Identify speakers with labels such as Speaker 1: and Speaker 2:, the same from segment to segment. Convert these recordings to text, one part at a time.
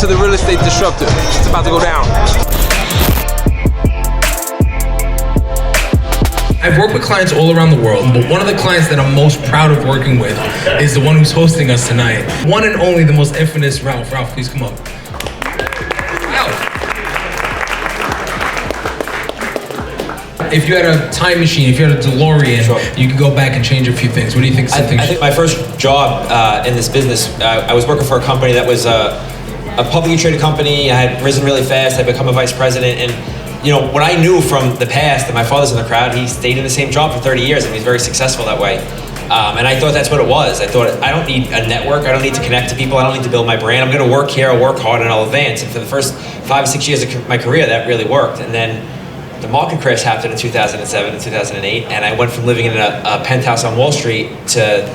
Speaker 1: to the Real Estate Disruptor. It's about to go down.
Speaker 2: I've worked with clients all around the world, but one of the clients that I'm most proud of working with is the one who's hosting us tonight. One and only, the most infamous Ralph. Ralph, please come up. Ralph. If you had a time machine, if you had a DeLorean,
Speaker 3: Sure.
Speaker 2: you could go back and change a few things. What do you think?
Speaker 3: I think my first job in this business, I was working for a company that was a publicly traded company. I had risen really fast. I'd become a vice president, and what I knew from the past, and my father's in the crowd, he stayed in the same job for 30 years, and he was very successful that way. And I thought that's what it was. I thought, I don't need a network. I don't need to connect to people. I don't need to build my brand. I'm going to work here. I'll work hard, and I'll advance. And for the first 5 or 6 years of my career, that really worked. And then the market crash happened in 2007 and 2008, and I went from living in a penthouse on Wall Street to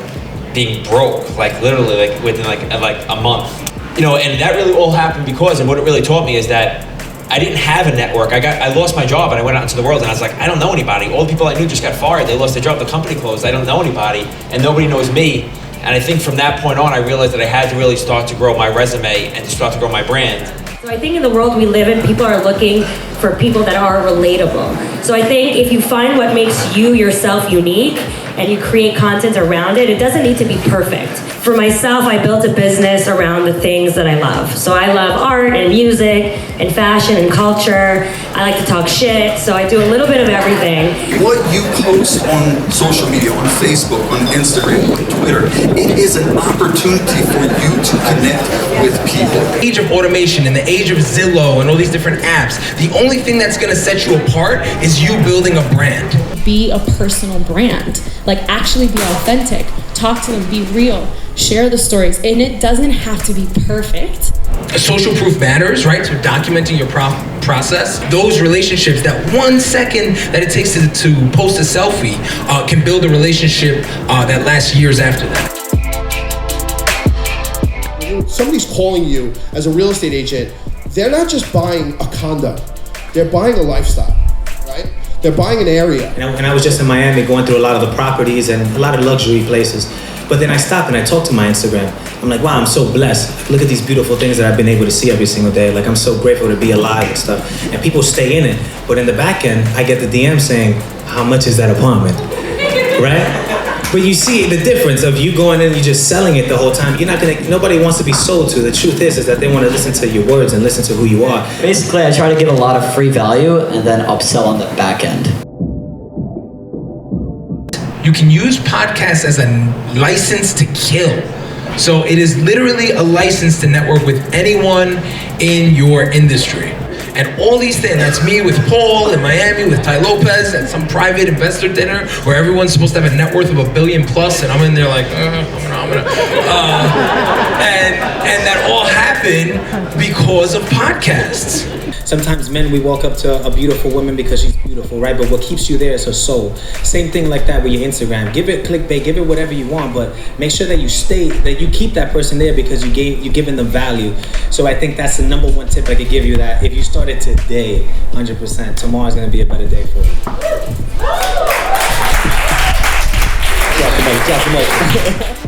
Speaker 3: being broke, literally within a month. And that really all happened because, and what it really taught me is that I didn't have a network. I lost my job, and I went out into the world, and I was like, I don't know anybody. All the people I knew just got fired. They lost their job. The company closed. I don't know anybody, and nobody knows me. And I think from that point on, I realized that I had to really start to grow my resume and to start to grow my brand.
Speaker 4: So I think in the world we live in, people are looking for people that are relatable. So I think if you find what makes you yourself unique and you create content around it, it doesn't need to be perfect. For myself, I built a business around the things that I love. So I love art and music and fashion and culture. I like to talk shit, so I do a little bit of everything.
Speaker 5: What you post on social media, on Facebook, on Instagram, on Twitter, it is an opportunity for you to connect with people.
Speaker 2: In the age of automation, in the age of Zillow and all these different apps, the only thing that's going to set you apart is you building a brand.
Speaker 6: Be a personal brand. Actually be authentic. Talk to them, be real. Share the stories, and it doesn't have to be perfect.
Speaker 2: Social proof matters, right? So documenting your process. Those relationships, that 1 second that it takes to post a selfie can build a relationship that lasts years after that.
Speaker 7: When somebody's calling you as a real estate agent, they're not just buying a condo, they're buying a lifestyle, right? They're buying an area.
Speaker 8: And I was just in Miami going through a lot of the properties and a lot of luxury places. But then I stopped and I talked to my Instagram. I'm like, wow, I'm so blessed. Look at these beautiful things that I've been able to see every single day. I'm so grateful to be alive and stuff. And people stay in it. But in the back end, I get the DM saying, how much is that apartment? Right? But you see the difference of you going in and you just selling it the whole time. Nobody wants to be sold to. The truth is that they want to listen to your words and listen to who you are.
Speaker 9: Basically, I try to give a lot of free value and then upsell on the back end.
Speaker 2: You can use podcasts as a license to kill. So it is literally a license to network with anyone in your industry. And all these things, that's me with Paul in Miami, with Ty Lopez at some private investor dinner where everyone's supposed to have a net worth of $1 billion plus, and I'm in there and that all happened because of podcasts.
Speaker 8: Sometimes men, we walk up to a beautiful woman because she's beautiful, right? But what keeps you there is her soul. Same thing like that with your Instagram. Give it clickbait, give it whatever you want, but make sure that you keep that person there because you're giving them value. So I think that's the number one tip I could give you, that if you started today, 100%, tomorrow's gonna be a better day for you. Drop the mic.